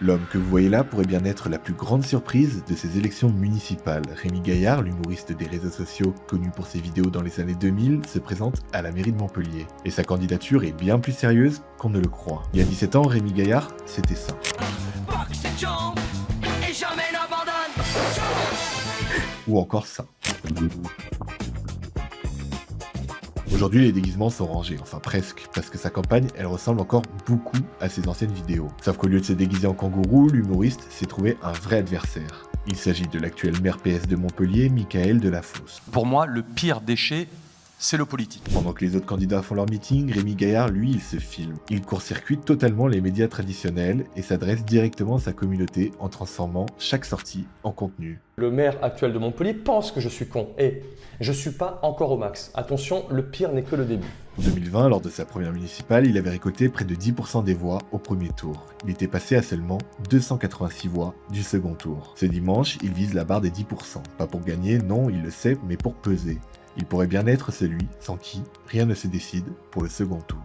L'homme que vous voyez là pourrait bien être la plus grande surprise de ces élections municipales. Rémi Gaillard, l'humoriste des réseaux sociaux connu pour ses vidéos dans les années 2000, se présente à la mairie de Montpellier. Et sa candidature est bien plus sérieuse qu'on ne le croit. Il y a 17 ans, Rémi Gaillard, c'était ça. Ou encore ça. Aujourd'hui, les déguisements sont rangés, enfin presque, parce que sa campagne, elle ressemble encore beaucoup à ses anciennes vidéos. Sauf qu'au lieu de se déguiser en kangourou, l'humoriste s'est trouvé un vrai adversaire. Il s'agit de l'actuel maire PS de Montpellier, Mickaël Delafosse. Pour moi, le pire déchet, c'est le politique. Pendant que les autres candidats font leur meeting, Rémi Gaillard, lui, il se filme. Il court-circuite totalement les médias traditionnels et s'adresse directement à sa communauté en transformant chaque sortie en contenu. Le maire actuel de Montpellier pense que je suis con et je suis pas encore au max. Attention, le pire n'est que le début. En 2020, lors de sa première municipale, il avait récolté près de 10% des voix au premier tour. Il était passé à seulement 286 voix du second tour. Ce dimanche, il vise la barre des 10%. Pas pour gagner, non, il le sait, mais pour peser. Il pourrait bien être celui sans qui rien ne se décide pour le second tour.